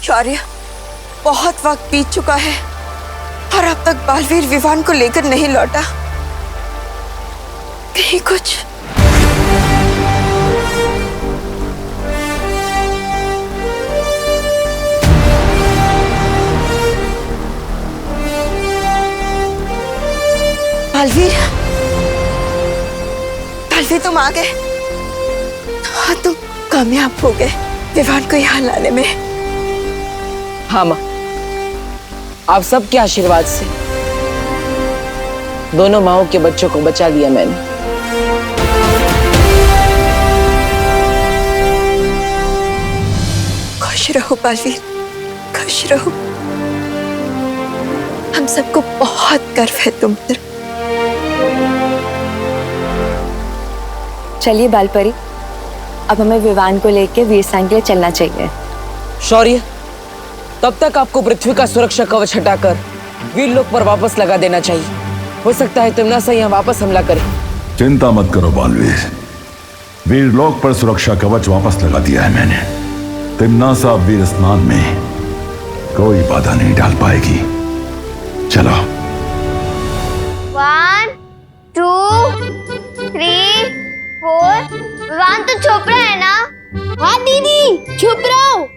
शौर्य, बहुत वक्त बीत चुका है और अब तक बालवीर विवान को लेकर नहीं लौटा। कहीं कुछ बालवीर, बालवीर तुम आ गए। हाँ, तुम कामयाब हो गए विवान को यहाँ लाने में। हाँ माँ, आप सबके आशीर्वाद से दोनों माओं के बच्चों को बचा लिया मैंने। खुश रहो बालवीर, खुश रहो। हम सबको बहुत गर्व है तुम पर। चलिए बालपरी, अब हमें विवान को लेकर वीरस्थान के लिए चलना चाहिए। शौर्य, तब तक आपको पृथ्वी का सुरक्षा कवच हटाकर वीरलोक पर वापस लगा देना चाहिए। हो सकता है तिम्नासा यहाँ वापस हमला करे। चिंता मत करो बालवीर, वीरलोक पर सुरक्षा कवच वापस लगा दिया है मैंने। तिम्नासा वीर स्नान में कोई बाधा नहीं डाल पाएगी। चलो। 1 2 3 4। विवान तो छुप रहा है ना? हाँ दीदी, छुप रहा हूँ।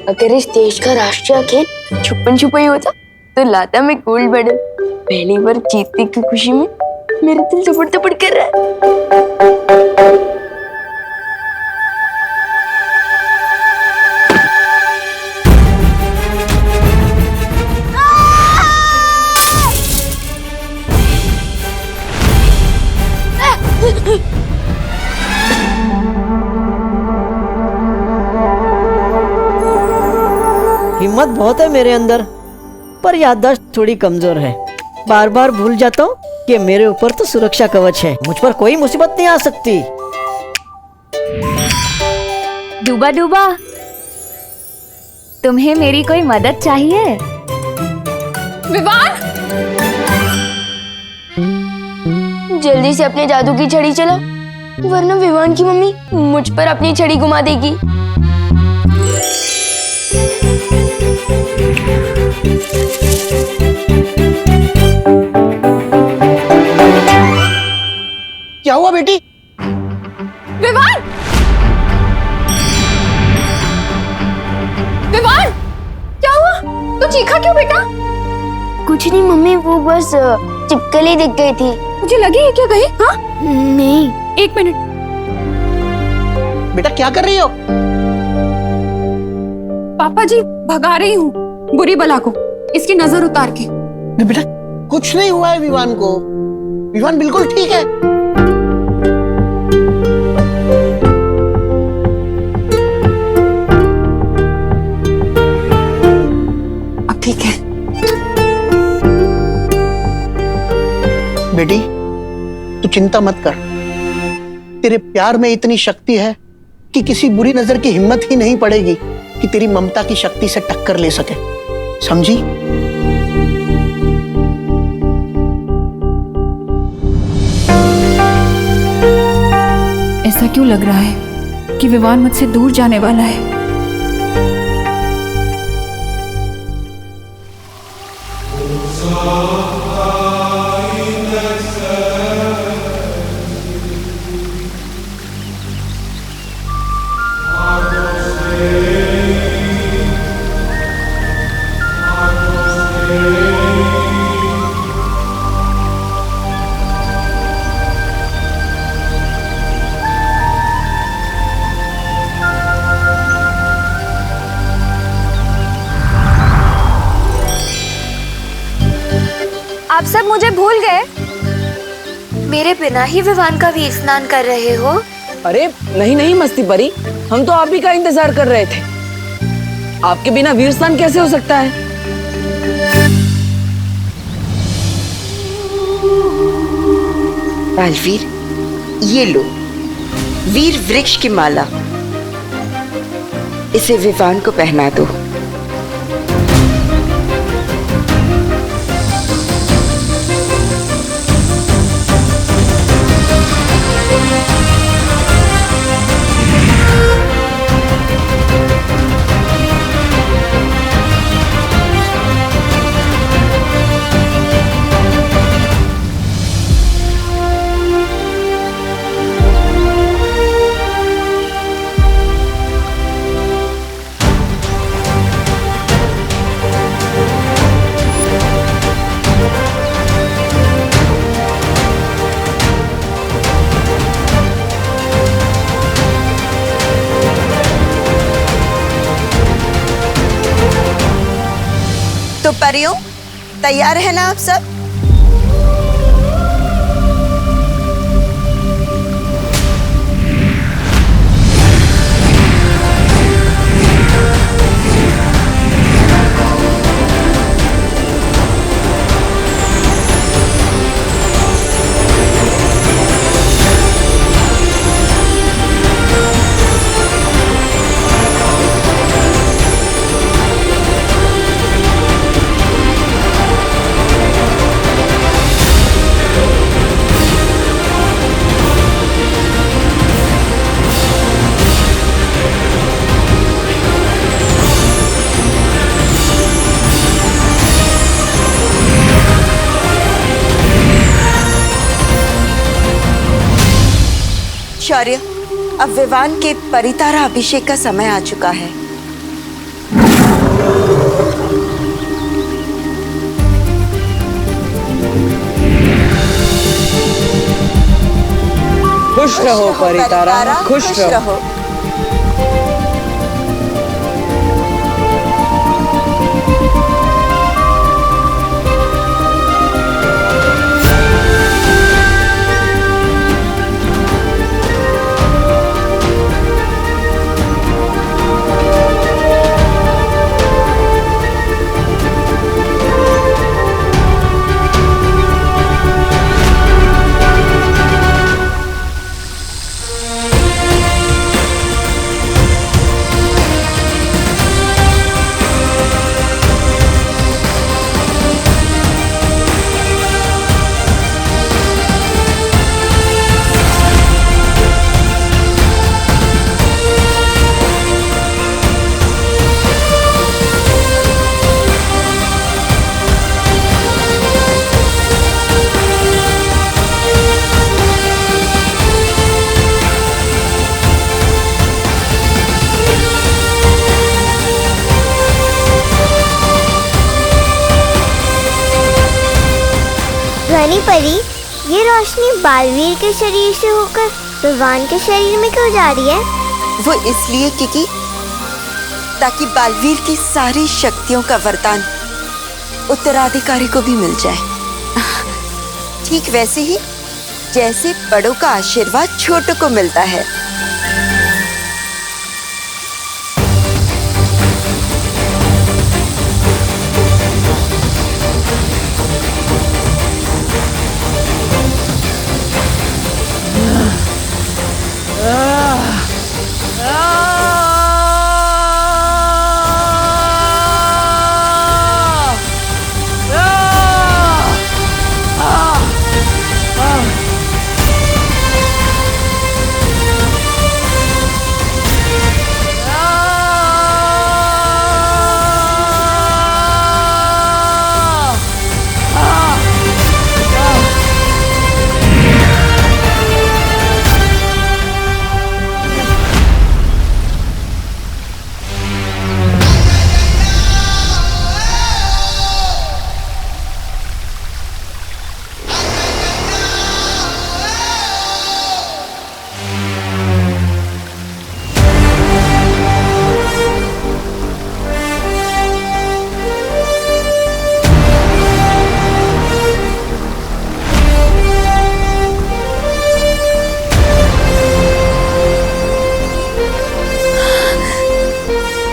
अगर इस देश का राष्ट्रीय खेल छुपन छुपाई होता तो लाता मैं गोल्ड मेडल। पहली बार जीतने की खुशी में मेरा दिल थपड़ थपड़ कर रहा है। हिम्मत बहुत है मेरे अंदर, पर याददाश्त थोड़ी कमजोर है। बार बार भूल जाता हूँ कि मेरे ऊपर तो सुरक्षा कवच है, मुझ पर कोई मुसीबत नहीं आ सकती। डूबा डूबा, तुम्हें मेरी कोई मदद चाहिए? विवान, जल्दी से अपने जादू की छड़ी चलाओ, वरना विवान की मम्मी मुझ पर अपनी छड़ी घुमा देगी। क्या हुआ बेटी? विवान! विवान! क्या हुआ? तू चीखा क्यों बेटा? कुछ नहीं मम्मी, वो बस चिपकली दिख गई थी। मुझे लगी है क्या कहीं? हाँ? नहीं। एक मिनट। बेटा क्या कर रही हो? पापा जी, भगा रही हूँ बुरी बला को, इसकी नजर उतार के। बेटा कुछ नहीं हुआ है विवान को, विवान बिल्कुल ठीक है। अब ठीक है। बेटी तू चिंता मत कर, तेरे प्यार में इतनी शक्ति है कि किसी बुरी नजर की हिम्मत ही नहीं पड़ेगी कि तेरी ममता की शक्ति से टक्कर ले सके, समझी? ऐसा क्यों लग रहा है कि विवान मुझसे दूर जाने वाला है? आप सब मुझे भूल गए? मेरे बिना ही विवान का वीर स्नान कर रहे हो? अरे नहीं नहीं मस्ती परी, हम तो आप ही का इंतजार कर रहे थे। आपके बिना वीर स्नान कैसे हो सकता है? बालवीर, ये लो वीर वृक्ष की माला, इसे विवान को पहना दो। पुजारियों, तैयार है ना आप सब? शौर्य, अब विवान के परितारा अभिषेक का समय आ चुका है। खुश रहो परितारा, खुश रहो। रानी परी, ये रोशनी बालवीर के शरीर से होकर विवान के शरीर में क्यों जा रही है? वो इसलिए क्योंकि ताकि बालवीर की सारी शक्तियों का वरदान उत्तराधिकारी को भी मिल जाए। ठीक वैसे ही जैसे बड़ों का आशीर्वाद छोटों को मिलता है।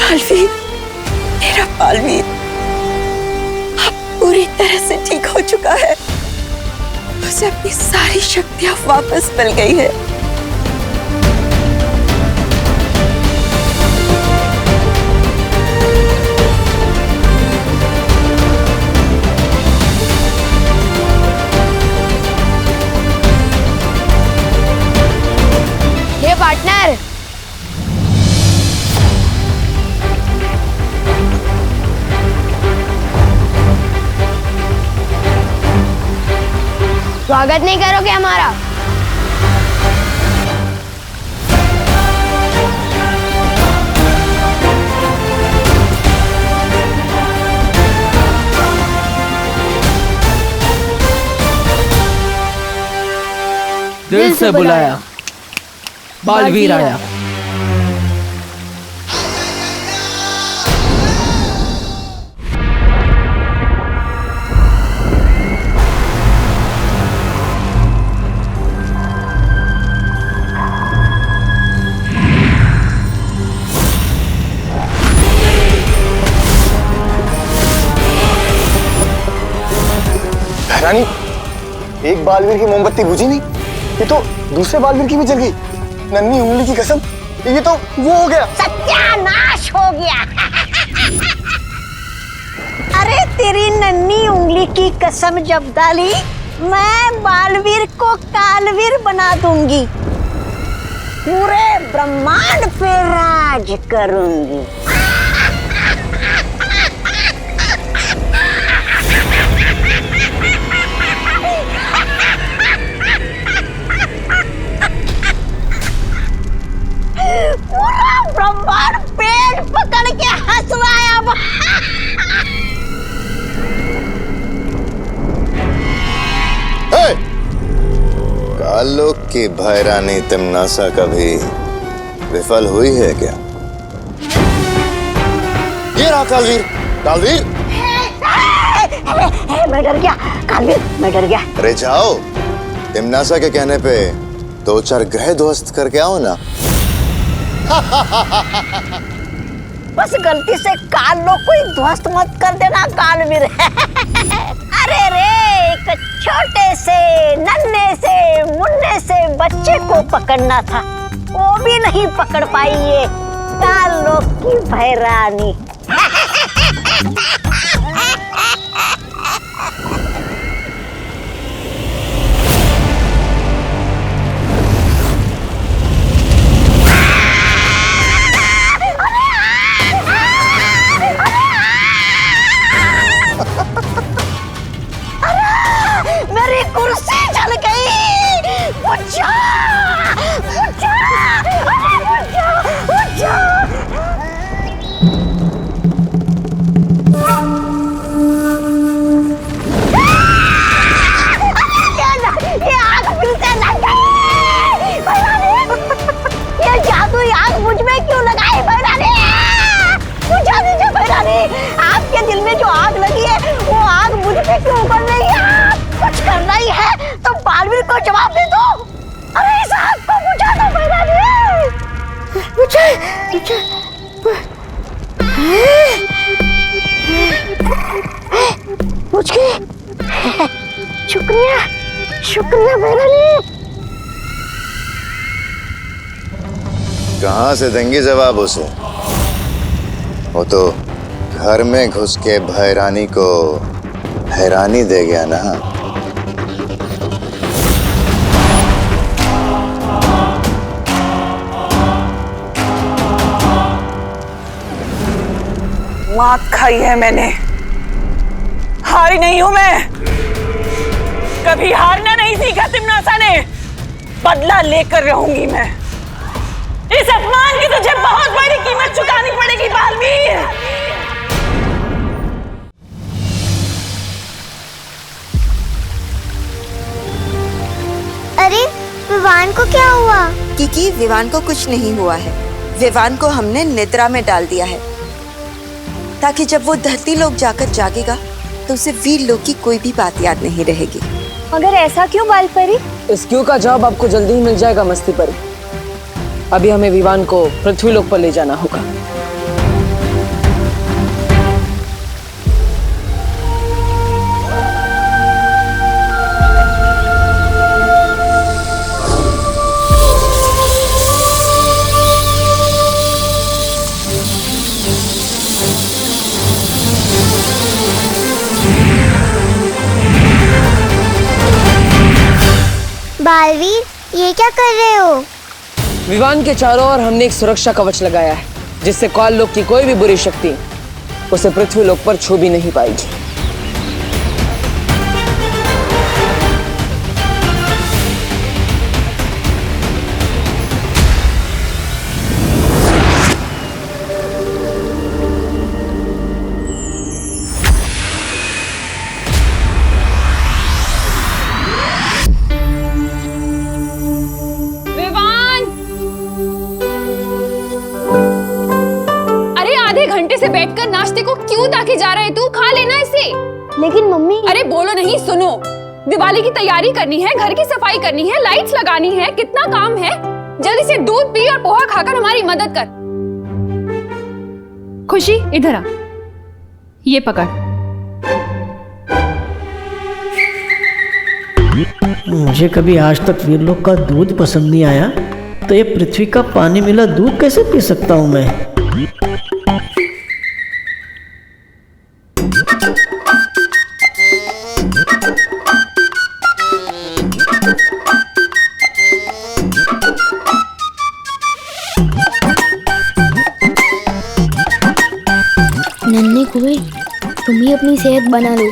बालवीर, मेरा बालवीर अब पूरी तरह से ठीक हो चुका है। उसे अपनी सारी शक्तियां वापस मिल गई है। ये पार्टनर, स्वागत नहीं करोगे हमारा? दिल से बुलाया, बालवीर आया। रानी, एक बालवीर की मोमबत्ती बुझी नहीं, ये तो दूसरे बालवीर की भी जल गई। नन्ही उंगली की कसम, ये तो वो हो गया। सत्यानाश हो गया। अरे तेरी नन्ही उंगली की कसम जब डाली, मैं बालवीर को कालवीर बना दूंगी, पूरे ब्रह्मांड पे राज करूंगी। पूरा ब्रह्मांड पेट पकड़ के हंस रहा है अब। कालों की भैरानी तिमनासा कभी विफल हुई है क्या? ये रहा कालवीर। कालवीर, मैं डर गया कालवीर, मैं डर गया। अरे जाओ, तिमनासा के कहने पे 2-4 ग्रह ध्वस्त करके आओ ना। बस गलती से काल लोग कोई ध्वस्त मत कर देना कालवीर। अरे रे, एक छोटे से नन्हे से मुन्ने से बच्चे को पकड़ना था, वो भी नहीं पकड़ पाई ये काल लोग की भैरानी। मेरी कुर्सी जल गई। बुझा, बुझा, अरे बुझा, बुझा। ये आग मिलते लग गई। ये जादुई आग मुझ में क्यों लगाई भैरानी? बुझा दीजिए भैरानी, आपके दिल में जो आग लगी है वो आग मुझ पे क्यों उबल रही है? कुछ करना ही है तो बालवीर को जवाब दे दो। अरे इस आग को बुझा दो भैरानी। बुझा, बुझा, बुझ गई। शुक्रिया, शुक्रिया भैरानी। कहां से देंगी जवाब उसे? वो तो घर में घुस के भैरानी को हैरानी दे गया ना। मात खाई है मैंने, हारी नहीं हूं मैं। कभी हारना नहीं सीखा तिमनासा ने, बदला लेकर रहूंगी मैं। इस अपमान की तुझे बहुत बड़ी कीमत चुकानी पड़ेगी बालवीर। अरे विवान को क्या हुआ? किकी, विवान को कुछ नहीं हुआ है। विवान को हमने निद्रा में डाल दिया है, ताकि जब वो धरती लोक जाकर जागेगा तो उसे वीर लोक की कोई भी बात याद नहीं रहेगी। मगर ऐसा क्यों बालपरी? इस क्यों का जवाब आपको जल्दी ही मिल जाएगा मस्ती परी। अभी हमें विवान को पृथ्वी लोक पर ले जाना होगा। बालवीर, ये क्या कर रहे हो? विवान के चारों ओर हमने एक सुरक्षा कवच लगाया है, जिससे काल लोक की कोई भी बुरी शक्ति उसे पृथ्वी लोक पर छू भी नहीं पाएगी। से बैठकर नाश्ते को क्यों ताके जा रहे तू? खा लेना इसे। लेकिन मम्मी। अरे बोलो नहीं, सुनो। दिवाली की तैयारी करनी है, घर की सफाई करनी है, लाइट्स लगानी है, कितना काम है। जल्दी से दूध पी और पोहा खाकर हमारी मदद कर। खुशी इधर आ, ये पकड़। मुझे कभी आज तक वीरलोक का दूध पसंद नहीं आया, तो ये पृथ्वी का पानी मिला दूध कैसे पी सकता हूँ मैं? नन्हे कुएं, तुम ही अपनी सेहत बना लो।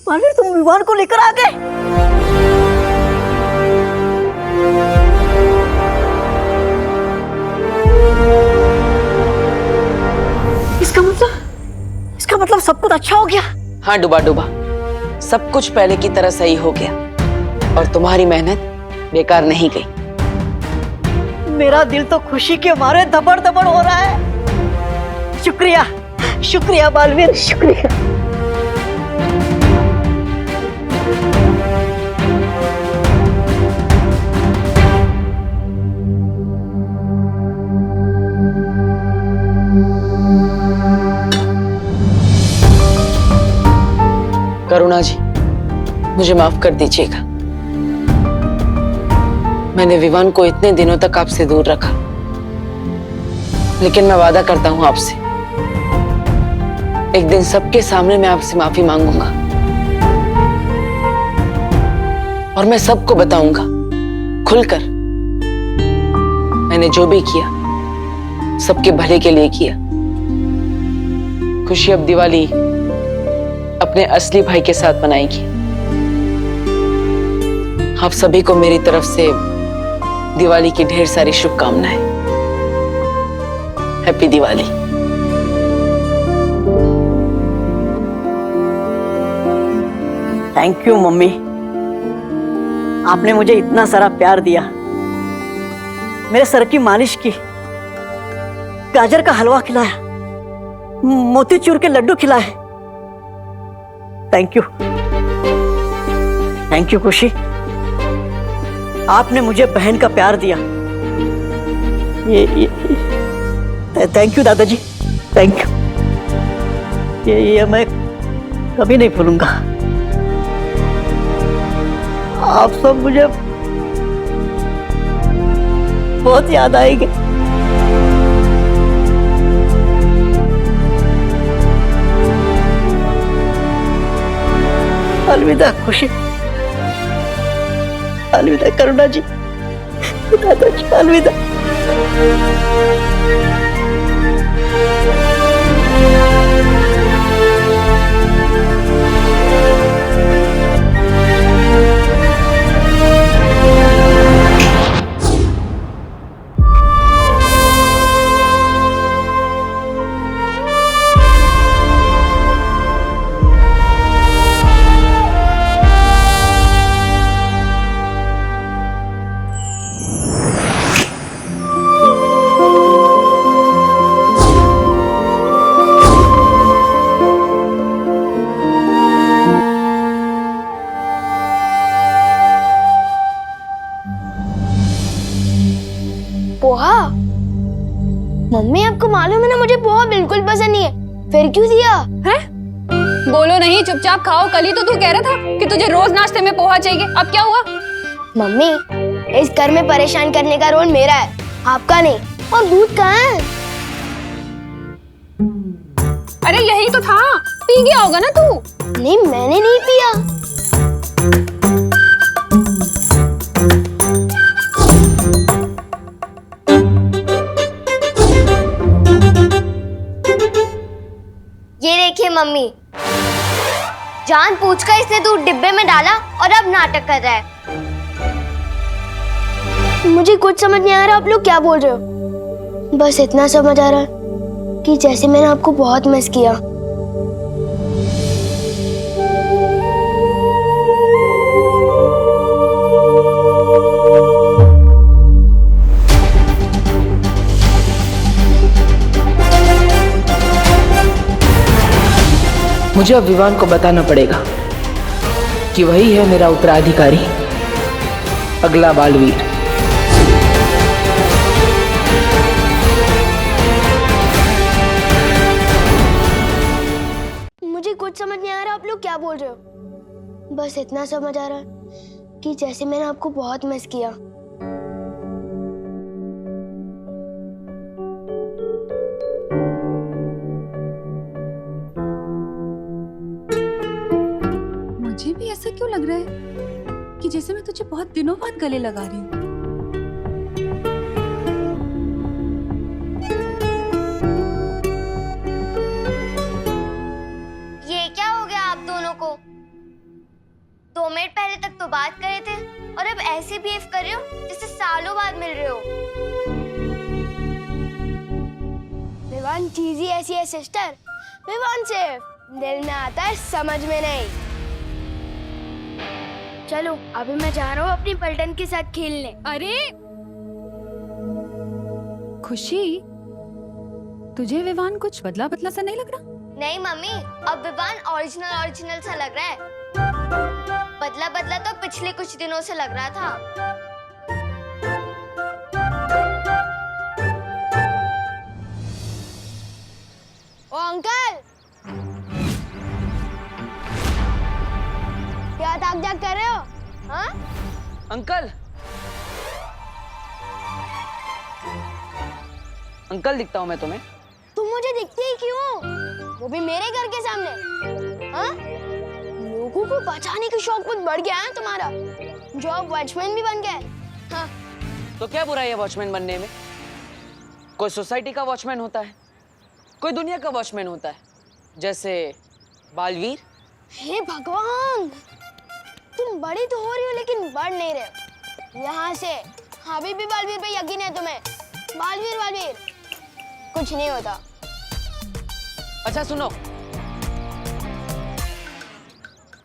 बालवीर, तुम विवान को लेकर आ गए। इसका मतलब सब कुछ अच्छा हो गया। हाँ डूबा डूबा, सब कुछ पहले की तरह सही हो गया और तुम्हारी मेहनत बेकार नहीं गई। मेरा दिल तो खुशी के मारे दबड़ दबड़ हो रहा है। शुक्रिया, शुक्रिया बालवीर, शुक्रिया। करुणा जी, मुझे माफ कर दीजिएगा। मैंने विवान को इतने दिनों तक आपसे दूर रखा, लेकिन मैं वादा करता हूं आपसे, एक दिन सबके सामने मैं आपसे माफी मांगूंगा और मैं सबको बताऊंगा खुलकर मैंने जो भी किया सबके भले के लिए किया। खुशी अब दिवाली अपने असली भाई के साथ मनाएगी। आप सभी को मेरी तरफ से दिवाली की ढेर सारी शुभकामनाएं। Happy Diwali. Thank you mummy, आपने मुझे इतना सारा प्यार दिया, मेरे सर की मालिश की, गाजर का हलवा खिलाया, मोतीचूर के लड्डू खिलाए। थैंक यू, थैंक यू खुशी। आपने मुझे बहन का प्यार दिया। थैंक यू दादाजी, थैंक यू। ये मैं कभी नहीं भूलूंगा। आप सब मुझे बहुत याद आएंगे। अलविदा खुशी, अलविदा करुणा जी, दादाजी, अलविदा। पोहा? मम्मी आपको मालूम है ना मुझे पोहा बिल्कुल पसंद नहीं है, फिर क्यों दिया? है? बोलो नहीं, चुपचाप खाओ। कल ही तो तू कह रहा था कि तुझे रोज नाश्ते में पोहा चाहिए, अब क्या हुआ? मम्मी, इस घर में परेशान करने का रोल मेरा है, आपका नहीं। और दूध कहाँ है? अरे यही तो था, पी गया होगा ना तू। नहीं, मैंने नहीं पिया। ये देखिए मम्मी, जानबूझकर इसने दूध डिब्बे में डाला और अब नाटक कर रहा है। मुझे कुछ समझ नहीं आ रहा आप लोग क्या बोल रहे हो। बस इतना समझ आ रहा है कि जैसे मैंने आपको बहुत मिस किया। मुझे अब विवान को बताना पड़ेगा कि वही है मेरा उत्तराधिकारी, अगला बालवीर। मुझे कुछ समझ नहीं आ रहा आप लोग क्या बोल रहे हो। बस इतना समझ आ रहा है कि जैसे मैंने आपको बहुत मिस किया। मुझे भी ऐसा क्यों लग रहा है कि जैसे मैं तुझे बहुत दिनों बाद गले लगा रही हूँ। ये क्या हो गया आप दोनों को? 2 मिनट पहले तक तो बात कर रहे थे और अब ऐसे बिहेव कर रहे हो जैसे सालों बाद मिल रहे हो। विवान चीज ही ऐसी है सिस्टर, विवान सिर्फ दिल में आता है समझ में नहीं। चलो अभी मैं जा रहा हूँ अपनी पलटन के साथ खेलने। अरे खुशी, तुझे विवान कुछ बदला बदला सा नहीं लग रहा? नहीं मम्मी, अब विवान ओरिजिनल सा लग रहा है। बदला बदला तो पिछले कुछ दिनों से लग रहा था। ओ अंकल, क्या ताक झाक कर रहे हो? हाँ? अंकल, अंकल दिखता हूँ मैं तुम्हें? तुम मुझे दिखती ही क्यों? वो भी मेरे घर के सामने। हाँ? लोगों को बचाने की शौक बहुत बढ़ गया है तुम्हारा, जो अब वॉचमैन भी बन गए। हाँ? तो क्या बुराई है वॉचमैन बनने में? कोई सोसाइटी का वॉचमैन होता है, कोई दुनिया का वॉचमैन होता है, जैसे बालवीर। हे भगवान, तुम बड़ी तो हो रही हो लेकिन बढ़ नहीं रहे हो। यहाँ से अभी भी बालवीर पे यकीन है तुम्हें? बालवीर बालवीर कुछ नहीं होता। अच्छा सुनो,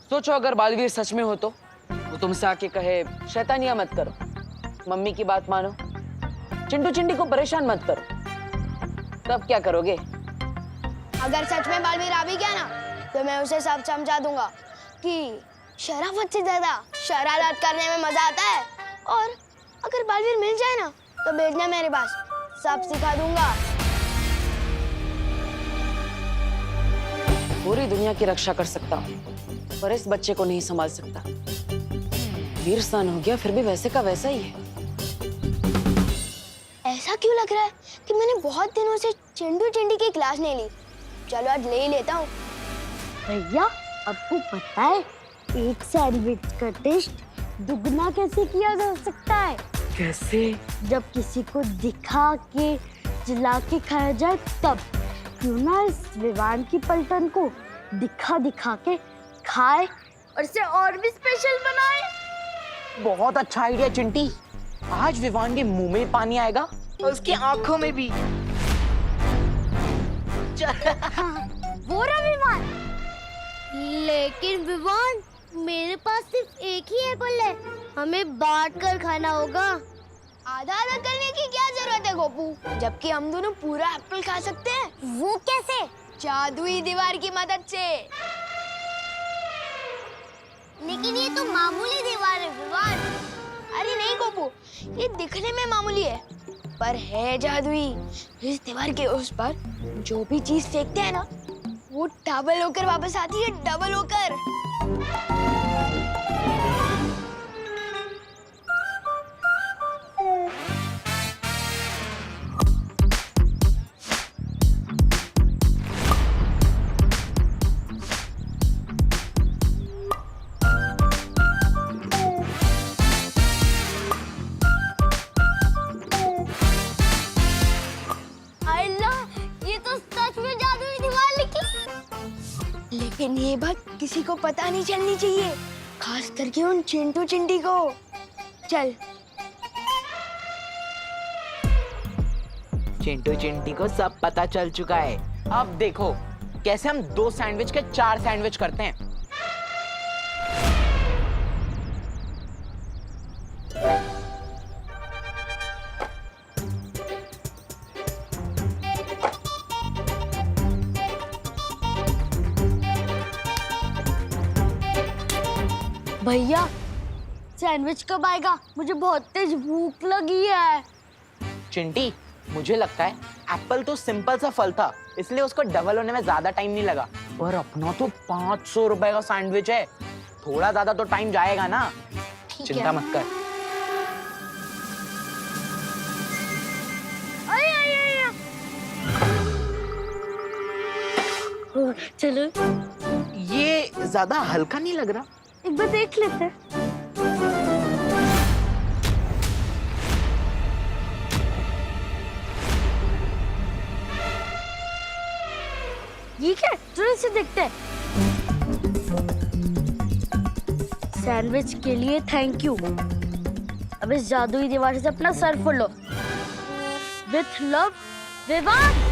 सोचो अगर बालवीर सच में हो तो वो तुमसे आके कहे शैतानियां मत करो, मम्मी की बात मानो, चिंटू चिंटी को परेशान मत करो, तब क्या करोगे? अगर सच में बालवीर आ भी गया ना तो मैं उसे सब समझा दूंगा कि शराफत से ज्यादा शरारत करने में मजा आता है। और अगर बालवीर मिल जाए ना तो भेजना मेरे पास, सब सिखा दूंगा। पूरी दुनिया की रक्षा कर सकता हूँ पर इस बच्चे को नहीं संभाल सकता। वीर स्नान हो गया फिर भी वैसे का वैसा ही है। ऐसा क्यों लग रहा है कि मैंने बहुत दिनों से चिंटू चिंटी की क्लास नहीं ली। चलो आज ले ही लेता हूँ। भैया आपको पता है एक सैंडविच का टेस्ट दुगना कैसे किया जा सकता है? कैसे? जब किसी को दिखा के जला के खाया जाए तब। क्यों ना इस विवान की पलटन को दिखा दिखा के खाए और इसे और भी स्पेशल बनाए। बहुत अच्छा आइडिया चिंटी। आज विवान के मुंह में पानी आएगा और उसकी आंखों में भी। वो रहा विवान। लेकिन विवान मेरे पास सिर्फ एक ही एप्पल है, हमें बांट कर खाना होगा। आधा आधा करने की क्या जरूरत है गोपू, जबकि हम दोनों पूरा एप्पल खा सकते हैं। वो कैसे? जादुई दीवार की मदद से। लेकिन ये तो मामूली दीवार है विवान। अरे नहीं गोपू, ये दिखने में मामूली है पर है जादुई। इस दीवार के उस पर जो भी चीज फेंकते हैं ना वो डबल होकर वापस आती है, डबल होकर। लेकिन ये बात किसी को पता नहीं चलनी चाहिए, खास करके उन चिंटू चिंटी को। चल चिंटू चिंटी को सब पता चल चुका है। अब देखो कैसे हम 2 सैंडविच के 4 सैंडविच करते हैं। भैया सैंडविच कब आएगा? मुझे बहुत तेज भूख लगी है। चिंटी, मुझे लगता है एप्पल तो सिंपल सा फल था, इसलिए उसको डबल होने में ज्यादा टाइम नहीं लगा। पर अपना तो 500 रुपए का सैंडविच है, थोड़ा ज्यादा तो टाइम जाएगा ना। चिंता मत कर। चलो, ये ज्यादा हल्का नहीं लग रहा? एक बार देख लेते हैं। ये क्या? चलो इसे देखते हैं। सैंडविच के लिए थैंक यू। अब इस जादुई दीवार से अपना सर फोड़ लो। With love, Vivaan.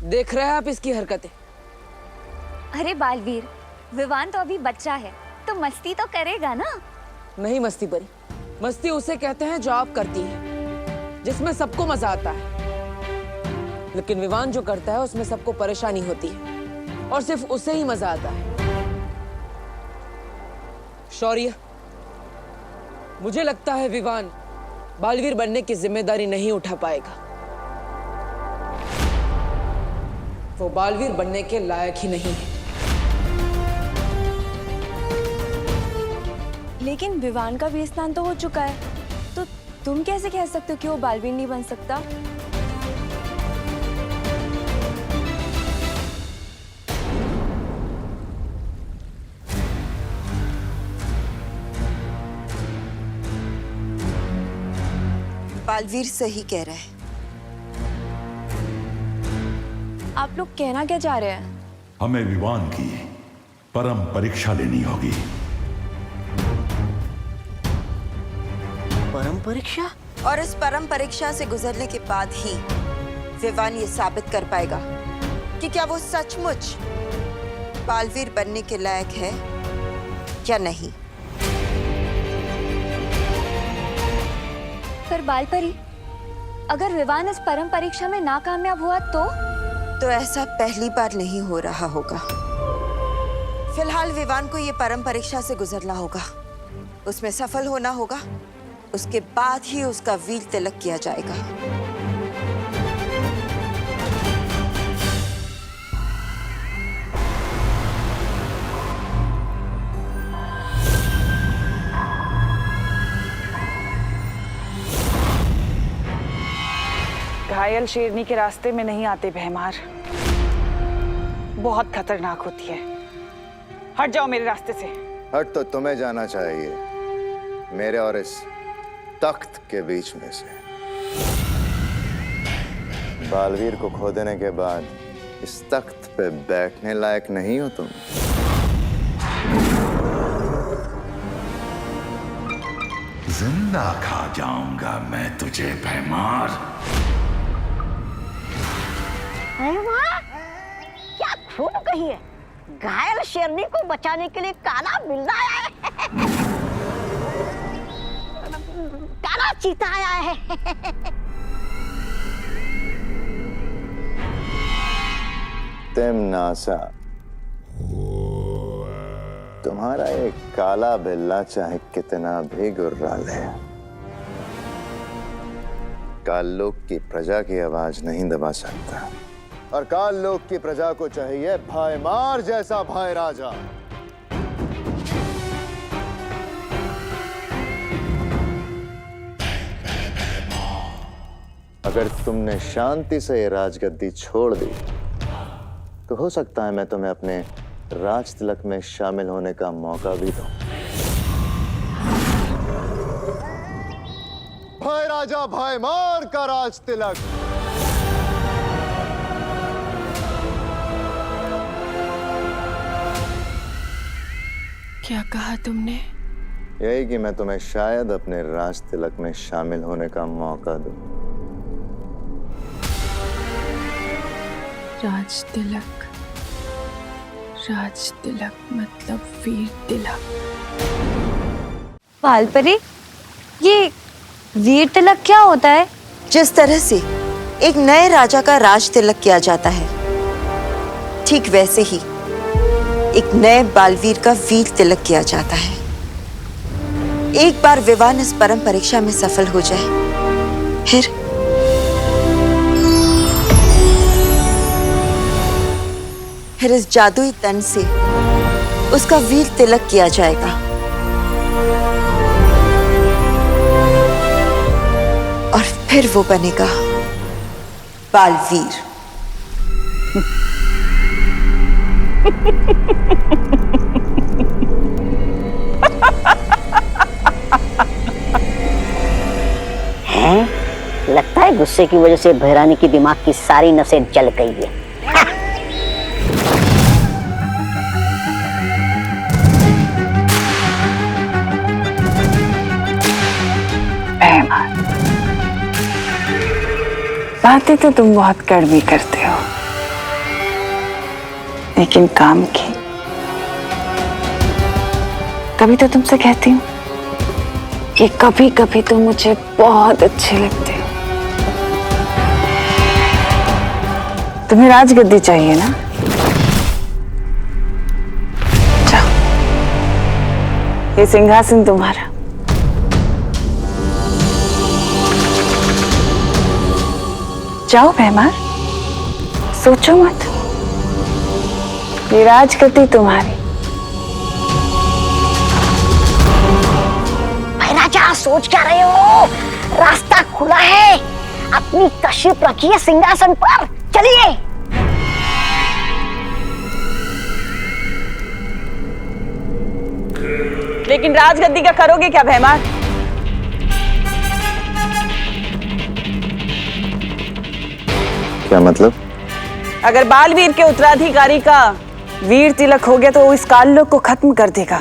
देख रहे हैं आप इसकी हरकतें? अरे बालवीर, विवान तो अभी बच्चा है, तो मस्ती तो करेगा ना। नहीं मस्ती परी, मस्ती उसे कहते हैं जो आप करती हैं, जिसमें सबको मजा आता है। लेकिन विवान जो करता है उसमें सबको परेशानी होती है और सिर्फ उसे ही मजा आता है। शौर्य, मुझे लगता है विवान बालवीर बनने की जिम्मेदारी नहीं उठा पाएगा। वो बालवीर बनने के लायक ही नहीं है। लेकिन विवान का भी स्नान तो हो चुका है, तो तुम कैसे कह सकते हो कि वो बालवीर नहीं बन सकता? बालवीर सही कह रहा है। आप लोग कहना क्या चाह रहे हैं? हमें विवान की परम परीक्षा लेनी होगी। परम परीक्षा? और इस परम परीक्षा से गुजरने के बाद ही विवान ये साबित कर पाएगा कि क्या वो सचमुच बालवीर बनने के लायक है या नहीं। पर बालपरी, अगर विवान इस परम परीक्षा में नाकामयाब हुआ तो ऐसा पहली बार नहीं हो रहा होगा। फिलहाल विवान को ये परम परीक्षा से गुजरना होगा, उसमें सफल होना होगा, उसके बाद ही उसका वीर तिलक किया जाएगा। घायल शेरनी के रास्ते में नहीं आते भैमार, बहुत खतरनाक होती है। हट जाओ मेरे रास्ते से। हट तो तुम्हें जाना चाहिए, मेरे और इस तख्त के बीच में से। बालवीर को खो देने के बाद इस तख्त पे बैठने लायक नहीं हो तुम। जिंदा खा जाऊंगा मैं तुझे भैमार। अरे वाह, क्या खून कही है। घायल शेरनी को बचाने के लिए काला बिल्ला आया है। काला चीता आया है। तिमनासा, तुम्हारा एक काला बिल्ला चाहे कितना भी गुर्रा ले, काललोक की प्रजा की आवाज नहीं दबा सकता। और काललोक की प्रजा को चाहिए भाईमार जैसा भाई राजा। अगर तुमने शांति से ये राजगद्दी छोड़ दी तो हो सकता है मैं तुम्हें अपने राज तिलक में शामिल होने का मौका भी दूं। राजा भयमार का राज तिलक। क्या कहा तुमने? यही कि मैं तुम्हें शायद अपने राज तिलक में शामिल होने का मौका दूं। राज तिलक मतलब वीर तिलक। पालपरी, ये वीर तिलक क्या होता है? जिस तरह से एक नए राजा का राज तिलक किया जाता है, ठीक वैसे ही एक नए बालवीर का वीर तिलक किया जाता है। एक बार विवान इस परम परीक्षा में सफल हो जाए, फिर इस जादुई तन से उसका वीर तिलक किया जाएगा और फिर वो बनेगा बालवीर। हैं? लगता है गुस्से की वजह से भैरानी की दिमाग की सारी नसें जल गई है। बातें तो तुम बहुत कड़वी करते हो, लेकिन काम की तभी तो तुमसे कहती हूँ कि कभी कभी तुम मुझे बहुत अच्छे लगते हो। तुम्हें राजगद्दी चाहिए ना? जाओ, ये सिंहासन तुम्हारा। जाओ भैमार, सोचो मत, ये राजगद्दी तुम्हारी। भैराजा, सोच क्या रहे हो? रास्ता खुला है, अपनी तशरीफ रखिए सिंहासन पर, चलिए। लेकिन राजगद्दी का करोगे क्या भैमार? क्या मतलब? अगर बालवीर के उत्तराधिकारी का वीर तिलक हो गया तो वो इस काललोक को खत्म कर देगा,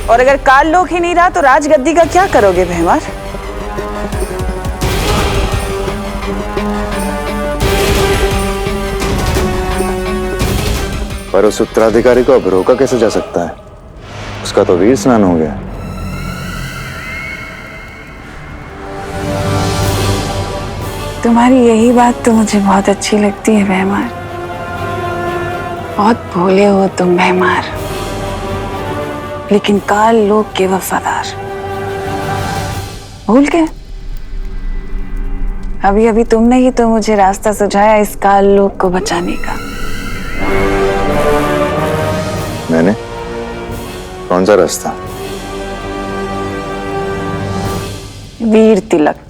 और अगर काललोक ही नहीं रहा तो राजगद्दी का क्या करोगे भैमार? पर उस उत्तराधिकारी को अब रोका कैसे जा सकता है? उसका तो वीर स्नान हो गया। तुम्हारी यही बात तो मुझे बहुत अच्छी लगती है भैमार। बहुत भोले हो तुम भैमार, लेकिन काल लोक के वफादार। भूल गए? अभी अभी तुमने ही तो मुझे रास्ता सुझाया इस काल लोक को बचाने का। मैंने? कौन सा रास्ता? वीर तिलक।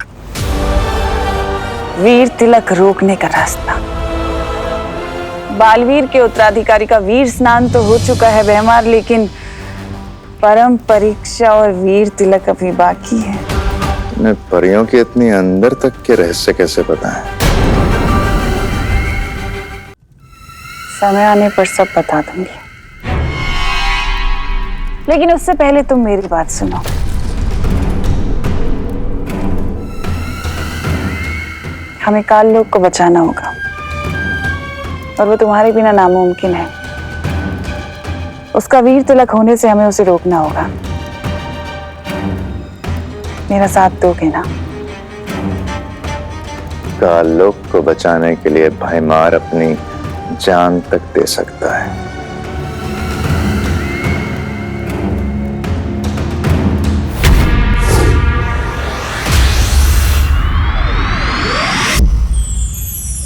वीर तिलक रोकने का रास्ता। बालवीर के उत्तराधिकारी का वीर स्नान तो हो चुका है भैमार, लेकिन परम परीक्षा और वीर तिलक अभी बाकी है। तुम्हें परियों के इतनी अंदर तक के रहस्य कैसे पता है? समय आने पर सब बता दूंगी, लेकिन उससे पहले तुम मेरी बात सुनो। हमें काल लोक को बचाना होगा, और वो तुम्हारे बिना नामुमकिन है। उसका वीर तिलक होने से हमें उसे रोकना होगा। मेरा साथ दोगे ना? काल लोक को बचाने के लिए भैमार अपनी जान तक दे सकता है।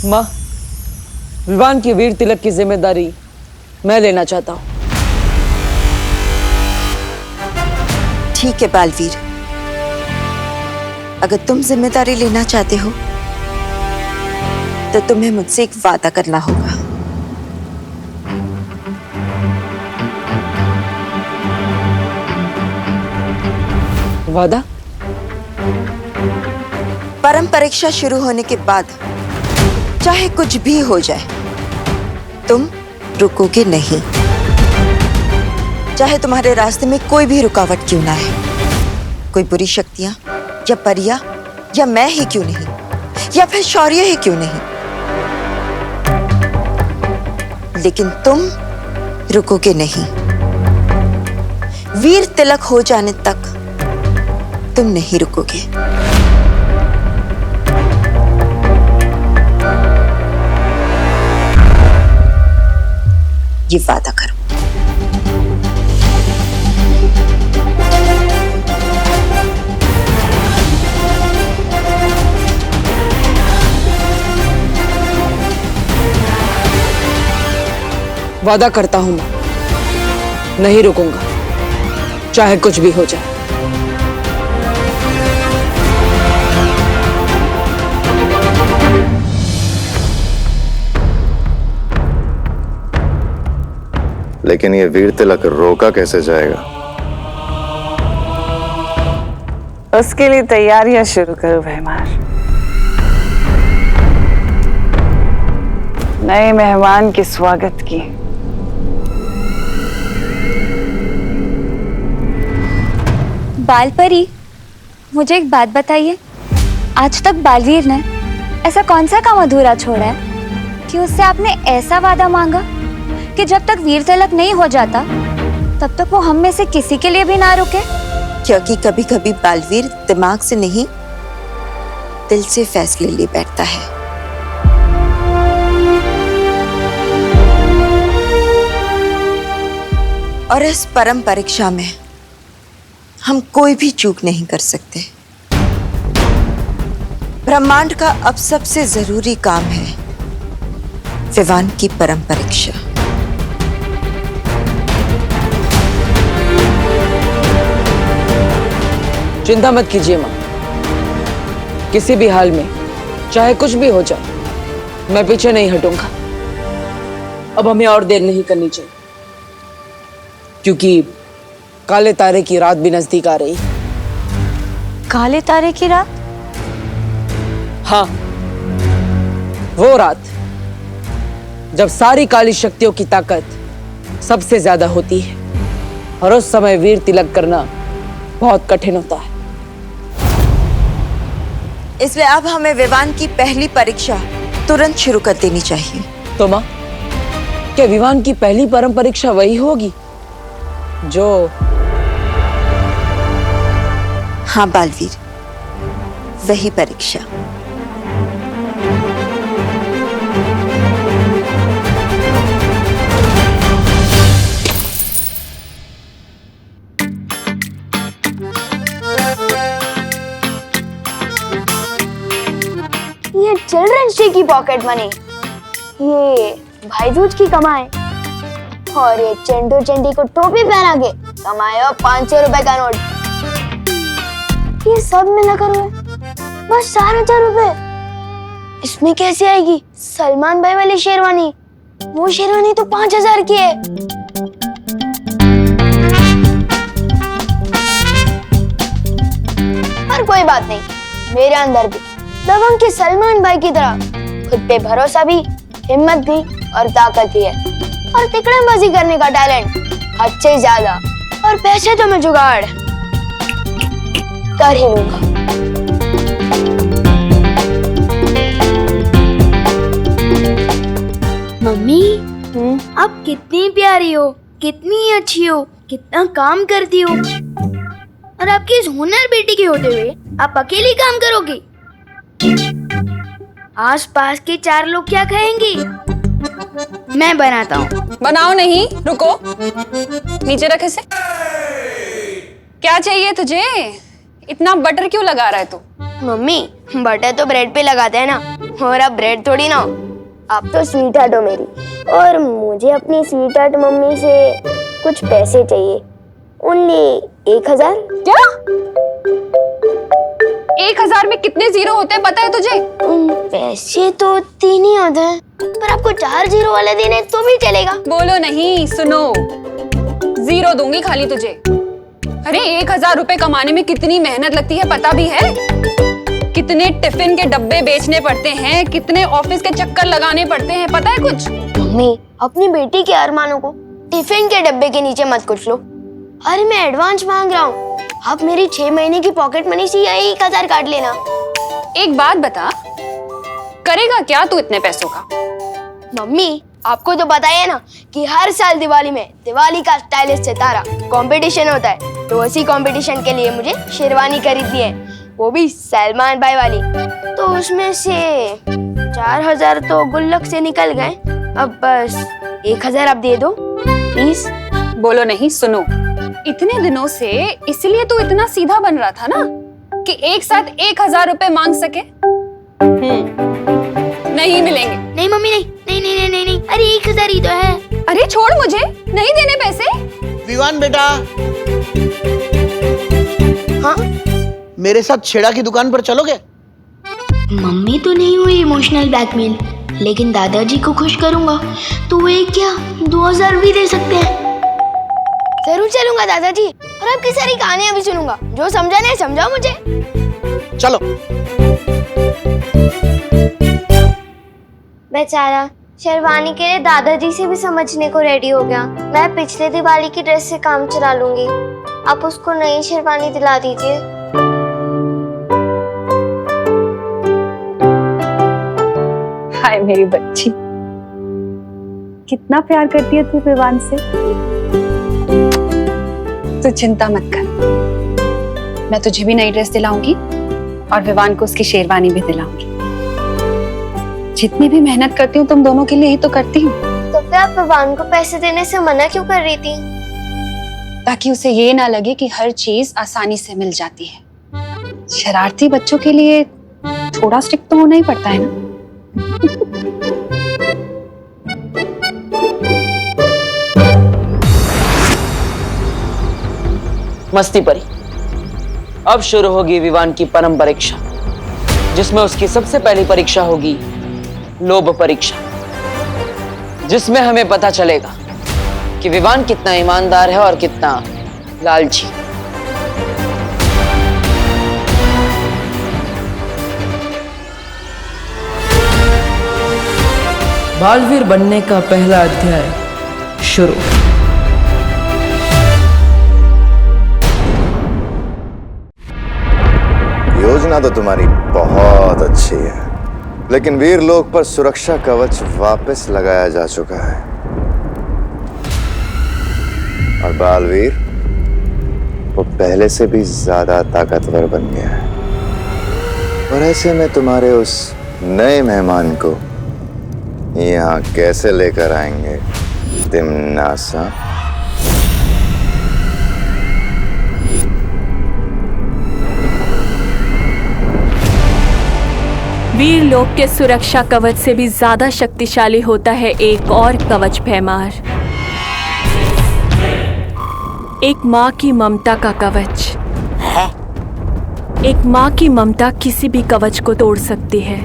माँ, विवान की वीर तिलक की जिम्मेदारी मैं लेना चाहता हूँ। ठीक है बालवीर, अगर तुम जिम्मेदारी लेना चाहते हो तो तुम्हें मुझसे एक वादा करना होगा। वादा? परम परीक्षा शुरू होने के बाद चाहे कुछ भी हो जाए, तुम रुकोगे नहीं। चाहे तुम्हारे रास्ते में कोई भी रुकावट क्यों ना है, कोई बुरी शक्तियां या परियां या मैं ही क्यों नहीं, या फिर शौर्य ही क्यों नहीं, लेकिन तुम रुकोगे नहीं। वीर तिलक हो जाने तक तुम नहीं रुकोगे। ये वादा करो। वादा करता हूं मैं नहीं रुकूंगा, चाहे कुछ भी हो जाए। लेकिन ये वीर तिलक रोका कैसे जाएगा? उसके लिए तैयारियां शुरू करो भैमार। नए मेहमान के स्वागत की। बालपरी, मुझे एक बात बताइए, आज तक बालवीर ने ऐसा कौन सा काम अधूरा छोड़ा है कि उससे आपने ऐसा वादा मांगा कि जब तक वीर तिलक नहीं हो जाता तब तक वो हम में से किसी के लिए भी ना रुके? क्योंकि कभी कभी बालवीर दिमाग से नहीं, दिल से फैसले ले बैठता है। और इस परम परीक्षा में हम कोई भी चूक नहीं कर सकते। ब्रह्मांड का अब सबसे जरूरी काम है विवान की परम परीक्षा। चिंता मत कीजिए मां, किसी भी हाल में चाहे कुछ भी हो जाए मैं पीछे नहीं हटूंगा। अब हमें और देर नहीं करनी चाहिए, क्योंकि काले तारे की रात भी नजदीक आ रही। काले तारे की रात? हाँ, वो रात जब सारी काली शक्तियों की ताकत सबसे ज्यादा होती है और उस समय वीर तिलक करना बहुत कठिन होता है। इसलिए अब हमें विवान की पहली परीक्षा तुरंत शुरू कर देनी चाहिए। तो मां, क्या विवान की पहली परम परीक्षा वही होगी जो? हाँ बालवीर, वही परीक्षा। ये चिल्ड्रंस डे की पॉकेट मनी, ये भाईदूज की कमाई, और ये चंडू चंडी को टोपी पहना के कमाया 500 रुपए का नोट, ये सब मिलाकर हुए बस 4,000 रुपए। इसमें कैसे आएगी सलमान भाई वाली शेरवानी? वो शेरवानी तो 5,000 की है। पर कोई बात नहीं, मेरे अंदर भी दबंग के सलमान भाई की तरह खुद पे भरोसा भी, हिम्मत भी और ताकत भी है, और तिकड़मबाजी करने का टैलेंट हद से ज्यादा, और पैसे तो मैं जुगाड़ कर ही लूंगा। मम्मी, आप कितनी प्यारी हो, कितनी अच्छी हो, कितना काम करती हो, और आपकी इस हुनर बेटी के होते हुए आप अकेली काम करोगी? आस पास के 4 लोग क्या कहेंगे? मैं बनाता हूँ। बनाओ नहीं, रुको, नीचे रखे से। क्या चाहिए तुझे? इतना बटर क्यों लगा रहा है तू? मम्मी, बटर तो ब्रेड पे लगाते हैं ना, और अब ब्रेड थोड़ी ना हो। आप तो स्वीट हार्ट हो मेरी, और मुझे अपनी स्वीट हार्ट मम्मी से कुछ पैसे चाहिए। ओनली 1,000। क्या? 1,000 में कितने जीरो होते हैं पता है तुझे? पैसे तो 3 ही होते हैं, पर आपको 4 जीरो वाले देने तो भी चलेगा। बोलो नहीं, सुनो, जीरो दूंगी खाली तुझे। अरे 1,000 रुपए कमाने में कितनी मेहनत लगती है पता भी है? कितने टिफिन के डब्बे बेचने पड़ते हैं, कितने ऑफिस के चक्कर लगाने पड़ते हैं, पता है कुछ? मम्मी, अपनी बेटी के अरमानों को टिफिन के डब्बे के नीचे मत कुचलो। अरे मैं एडवांस मांग रहा हूँ, आप मेरी 6 महीने की पॉकेट मनी से यही 1000 काट लेना। एक बात बता, करेगा क्या तू इतने पैसों का? मम्मी, आपको तो पता है ना कि हर साल दिवाली में दिवाली का स्टाइलिश सितारा कंपटीशन होता है, तो उसी कंपटीशन के लिए मुझे शेरवानी खरीदनी है, वो भी सलमान भाई वाली। तो उसमें से 4000 तो गुल्लक से निकल गए, अब बस 1000 आप दे दो प्लीज। बोलो नहीं, सुनो, इतने दिनों से इसलिए तू इतना सीधा बन रहा था ना कि एक साथ 1000 रुपए मांग सके। नहीं मिलेंगे। नहीं मम्मी, नहीं नहीं नहीं नहीं नहीं, अरे 1000 ही तो है। अरे छोड़, मुझे नहीं देने पैसे। विवान बेटा, हाँ मेरे साथ छेड़ा की दुकान पर चलोगे? मम्मी तो नहीं हुई इमोशनल ब्लैकमेल, लेकिन दादाजी को खुश करूंगा तो वो एक क्या 2000 भी दे सकते हैं। जरूर चलूंगा दादाजी, और आपकी सारी कहानियां भी सुनूंगा। जो समझा नहीं समझाओ मुझे। चलो। बेचारा शेरवानी के लिए दादाजी से भी समझने को रेडी हो गया। मैं पिछले दिवाली की ड्रेस से काम चला लूंगी, आप उसको नई शेरवानी दिला दीजिए। हाय मेरी बच्ची, कितना प्यार करती है तू विवान से। तू चिंता मत कर, मैं तुझे भी नई ड्रेस दिलाऊंगी और विवान को उसकी शेरवानी भी दिलाऊंगी। जितनी भी मेहनत करती हूँ तुम दोनों के लिए ही तो करती हूँ। तो फिर आप विवान को पैसे देने से मना क्यों कर रही थी? ताकि उसे ये ना लगे कि हर चीज आसानी से मिल जाती है। शरारती बच्चों के लिए थोड़ा स्ट्रिक्ट तो होना ही पड़ता है ना। मस्ती परी, अब शुरू होगी विवान की परम परीक्षा, जिसमें उसकी सबसे पहली परीक्षा होगी लोभ परीक्षा, जिसमें हमें पता चलेगा कि विवान कितना ईमानदार है और कितना लालची। बालवीर बनने का पहला अध्याय शुरू। योजना तो तुम्हारी बहुत अच्छी है, लेकिन वीर लोक पर सुरक्षा कवच वापस लगाया जा चुका है और बालवीर वो पहले से भी ज्यादा ताकतवर बन गया है। और ऐसे में तुम्हारे उस नए मेहमान को यहाँ कैसे लेकर आएंगे तिमनासा? वीर लोक के सुरक्षा कवच से भी ज्यादा शक्तिशाली होता है एक और कवच भैमार, एक माँ की ममता का कवच। एक माँ की ममता किसी भी कवच को तोड़ सकती है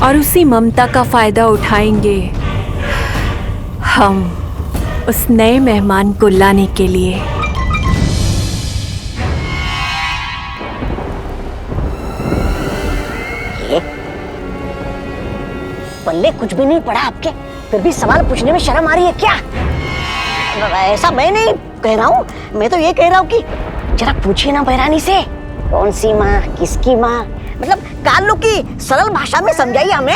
और उसी ममता का फायदा उठाएंगे हम उस नए मेहमान को लाने के लिए। पल्ले कुछ भी नहीं पड़ा आपके, फिर भी सवाल पूछने में शर्म आ रही है क्या? ऐसा मैं नहीं कह रहा हूँ, मैं तो ये कह रहा हूँ कि जरा पूछिए ना बहरानी से, कौन सी माँ, किसकी माँ, मतलब कालू की सरल भाषा में समझाइए हमें।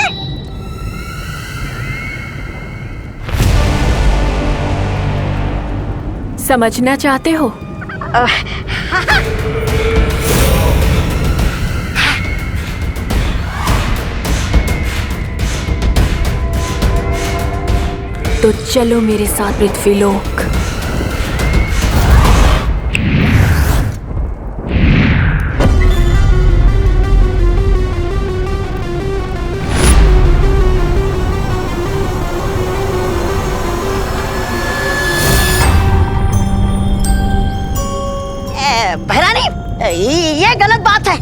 समझना चाहते हो? तो चलो मेरे साथ पृथ्वीलोक। बहरानी, ये गलत बात है।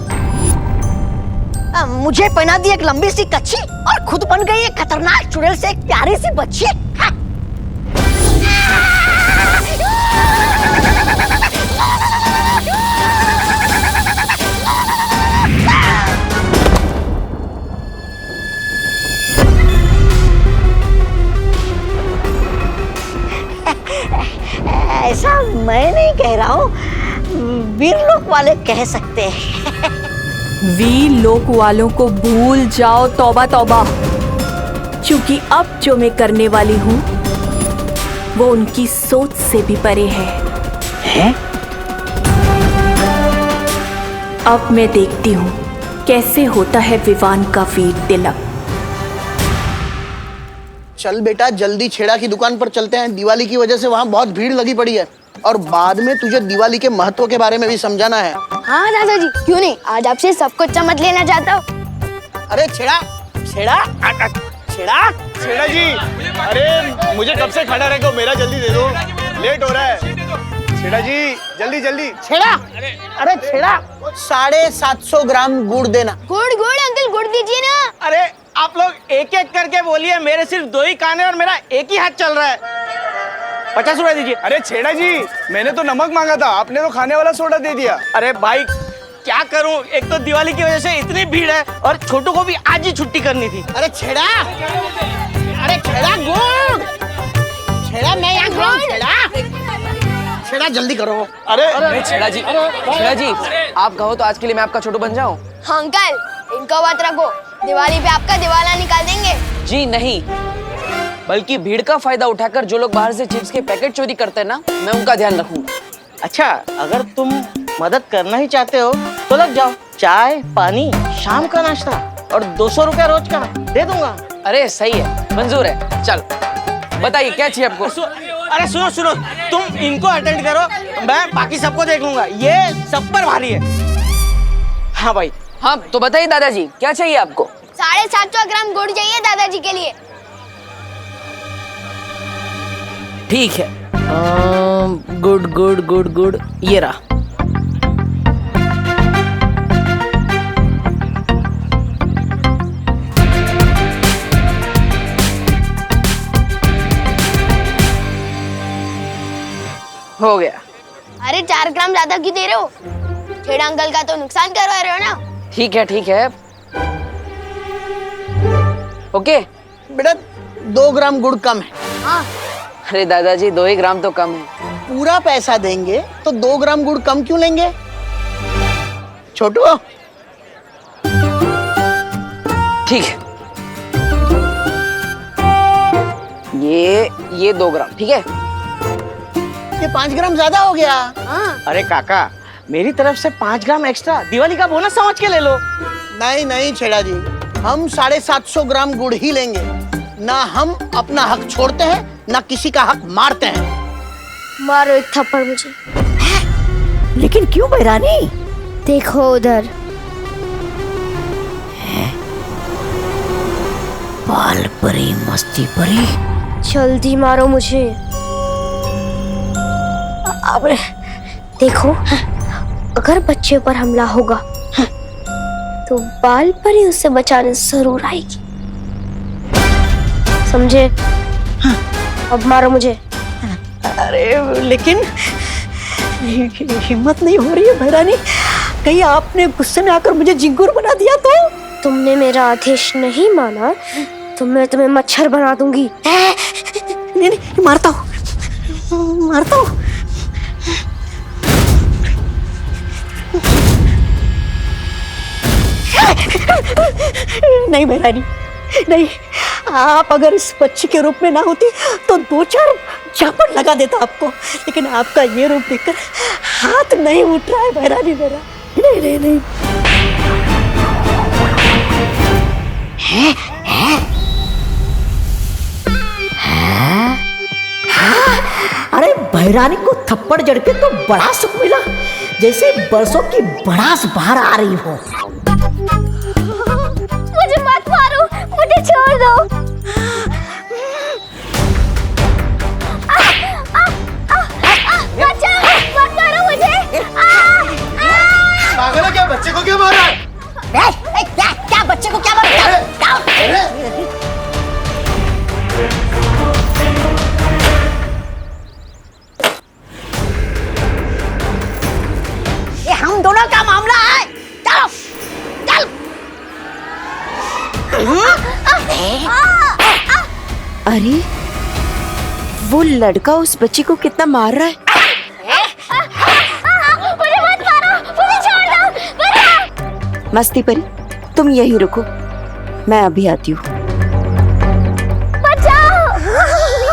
मुझे पहना दी एक लंबी सी कच्छी और खुद बन गई एक खतरनाक चुड़ैल से एक प्यारी सी बच्ची। कह रहा हूँ, वीरलोक वाले कह सकते हैं। वीर लोक वालों को भूल जाओ, तौबा तौबा। क्योंकि अब जो मैं करने वाली हूँ वो उनकी सोच से भी परे है? अब मैं देखती हूँ कैसे होता है विवान का वीर तिलक। चल बेटा, जल्दी छेड़ा की दुकान पर चलते हैं। दिवाली की वजह से वहाँ बहुत भीड़ लगी पड़ी है, और बाद में तुझे दिवाली के महत्व के बारे में भी समझाना है। हाँ दादाजी, क्यों नहीं, आज आपसे सब कुछ समझ लेना चाहता हूँ। अरे छेड़ा छेड़ा छेड़ा छेड़ा जी, अरे मुझे कब से खड़ा रखो, मेरा जल्दी दे दो, लेट हो रहा है। छेड़ा जी जल्दी जल्दी। छेड़ा, अरे छेड़ा 750 ग्राम गुड़ देना। गुड़ गुड़ अंकल, गुड़ दीजिए ना। अरे आप लोग एक एक करके बोलिए, मेरे सिर्फ 2 ही कान है और मेरा एक ही हाथ चल रहा है। 50 रुपए दीजिए। अरे छेड़ा जी, मैंने तो नमक मांगा था, आपने तो खाने वाला सोडा दे दिया। अरे भाई क्या करूं, एक तो दिवाली की वजह से इतनी भीड़ है और छोटू को भी आज ही छुट्टी करनी थी। अरे छेड़ा, अरे छेड़ा गुड़, छेड़ा मैं यहाँ गुड़, छेड़ा जल्दी करो। अरे छेड़ा जी, आप कहो तो आज के लिए मैं आपका छोटू बन जाऊं? हाँ अंकल, इनको बात रखो, दिवाली पे आपका दिवाला निकाल देंगे। जी नहीं, बल्कि भीड़ का फायदा उठाकर जो लोग बाहर से चिप्स के पैकेट चोरी करते हैं ना, मैं उनका ध्यान रखूंगा। अच्छा, अगर तुम मदद करना ही चाहते हो तो लग जाओ। चाय पानी, शाम का नाश्ता और 200 रुपया रोज का दे दूंगा। अरे सही है, मंजूर है। चल बताइए क्या चाहिए आपको? अरे सुनो सुनो, तुम इनको अटेंड करो, मैं बाकी सबको देख लूंगा, ये सब पर भारी है। हाँ भाई। हाँ तो बताइए दादाजी, क्या चाहिए आपको? 750 ग्राम गुड़ चाहिए दादाजी के लिए। ठीक है, गुड गुड गुड गुड, ये रहा। हो गया। अरे 4 ग्राम ज्यादा क्यों दे रहे हो? छेड़ा अंकल का तो नुकसान करवा रहे हो ना। ठीक है। ओके बेटा 2 ग्राम गुड़ कम है। हाँ। अरे दादाजी 2 ही ग्राम तो कम है। पूरा पैसा देंगे तो 2 ग्राम गुड़ कम क्यों लेंगे? छोटू ठीक है, ये 2 ग्राम ठीक है। ये 5 ग्राम ज्यादा हो गया। हाँ। अरे काका, मेरी तरफ से 5 ग्राम एक्स्ट्रा दिवाली का बोनस समझ के ले लो। नहीं छेड़ा जी, हम 750 ग्राम गुड़ ही लेंगे। ना हम अपना हक छोड़ते हैं, ना किसी का हक मारते हैं। मारो एक थप्पड़ मुझे। लेकिन क्यों बहरानी? देखो उधर। बाल परी मस्ती परी। जल्दी मारो मुझे। अब देखो, अगर बच्चे पर हमला होगा तो बाल परी उसे बचाने जरूर आएगी, समझे? अब मारो मुझे। अरे लेकिन हिम्मत नहीं हो रही है बहरानी, कहीं आपने गुस्से में आकर मुझे झिंगुर बना दिया तो? तुमने मेरा आदेश नहीं माना तो मैं तुम्हें मच्छर बना दूंगी। नहीं, मारता हूँ। नहीं बहरानी, नहीं, आप अगर इस बच्ची के रूप में ना होती तो 2-4 झापड़ लगा देता आपको, लेकिन आपका ये रूप देखकर हाथ नहीं उठ रहा है बहरानी मेरा। नहीं। अरे बहरानी को थप्पड़ जड़ के तो बड़ा सुख मिला, जैसे बरसों की भड़ास बाहर आ रही हो। मुझे मत मारो, मुझे छोड़ दो। बचाओ, मत मारो मुझे। पागल है क्या? बच्चे को क्यों मारा? क्या बच्चे को क्या मारा? ये हम दोनों का मामला है। चल। अरे वो लड़का उस बच्ची को कितना मार रहा है। मस्ती परी, तुम यहीं रुको, मैं अभी आती हूँ।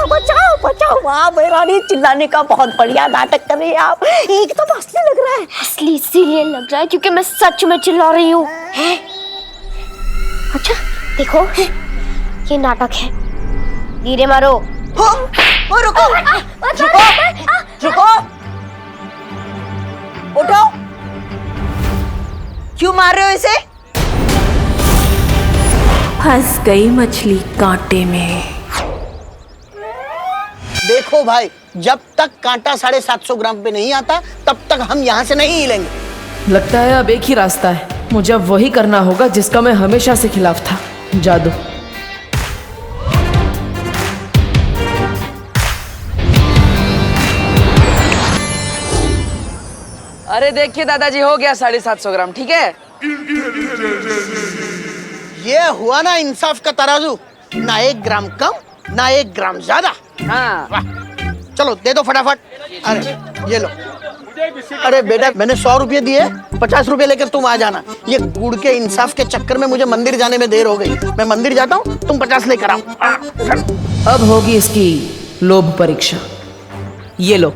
बचाओ बचाओ। वाह भैरानी, चिल्लाने का बहुत बढ़िया नाटक कर रही है आप, एकदम असली लग रहा है। असली इसीलिए लग रहा है क्योंकि मैं सच में चिल्ला रही हूँ। अच्छा देखो, ये नाटक है। धीरे मारो। रुको रुको, उठो। क्यों मार रहे हो इसे? फंस गई मछली कांटे में। देखो भाई, जब तक कांटा 750 ग्राम पे नहीं आता तब तक हम यहाँ से नहीं हिलेंगे। लगता है अब एक ही रास्ता है, मुझे अब वही करना होगा जिसका मैं हमेशा से खिलाफ था, जादू। अरे देखिए दादाजी, हो गया 750 ग्राम, ठीक है? ये हुआ ना इंसाफ का तराजू, ना 1 ग्राम कम ना 1 ग्राम ज्यादा। हाँ। वाह, चलो दे दो फटाफट। अरे ये लो। अरे बेटा, मैंने 100 रुपये दिए, 50 रुपये लेकर तुम आ जाना। ये गुड़ के इंसाफ के चक्कर में मुझे मंदिर जाने में देर हो गई। मैं मंदिर जाता हूँ, तुम 50 लेकर आओ। अब होगी इसकी लोभ परीक्षा। ये लो।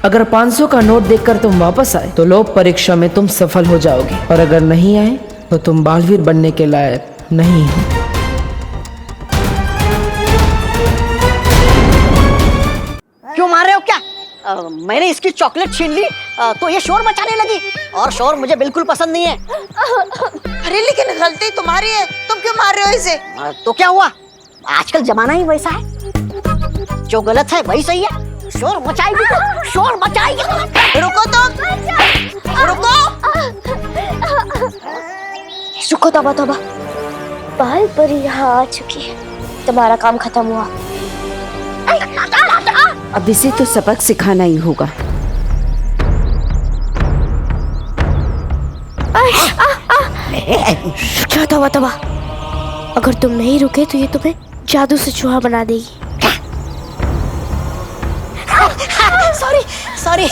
अगर 500 का नोट देखकर तुम वापस आए तो लोभ परीक्षा में तुम सफल हो जाओगे, और अगर नहीं आए तो तुम बालवीर बनने के लायक नहीं हो। क्यों मार रहे हो क्या? मैंने इसकी चॉकलेट छीन ली तो ये शोर मचाने लगी, और शोर मुझे बिल्कुल पसंद नहीं है। अरे लेकिन गलती तुम्हारी है, तुम क्यों मार रहे हो इसे? तो क्या हुआ, आजकल जमाना ही वैसा है, जो गलत है वही सही है। शोर मचाएगी तो शोर मचाएगी। रुको तुम, रुको। रुको, तबा तबा, बाल परी यहाँ आ चुकी है, तुम्हारा काम खत्म हुआ। अब इसे तो सबक सिखाना ही होगा। क्या तबा तबा, अगर तुम नहीं रुके तो ये तुम्हें जादू से चूहा बना देगी। सॉरी सॉरी,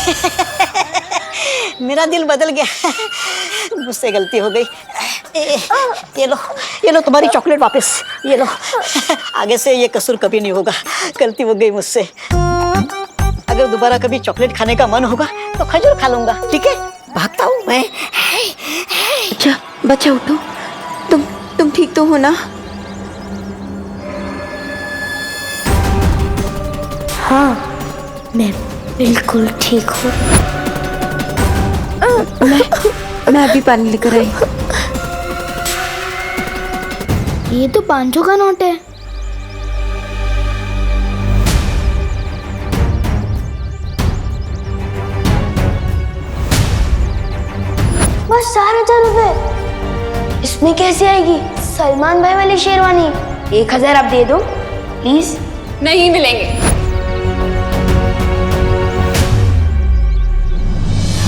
मेरा दिल बदल गया, मुझसे गलती हो गई। ये लो तुम्हारी चॉकलेट वापस, ये लो। आगे से ये कसूर कभी नहीं होगा, गलती हो गई मुझसे। अगर दोबारा कभी चॉकलेट खाने का मन होगा तो खजूर खा लूंगा, ठीक है? भागता हूँ मैं। अच्छा बच्चा, उठो। तुम ठीक तो हो ना? हाँ, मैं बिल्कुल ठीक हूँ। मैं अभी पानी लेकर आई। ये तो 500 का नोट है। बस 4,000 रुपए, इसमें कैसे आएगी? सलमान भाई वाली शेरवानी। 1,000 आप दे दो प्लीज। नहीं मिलेंगे।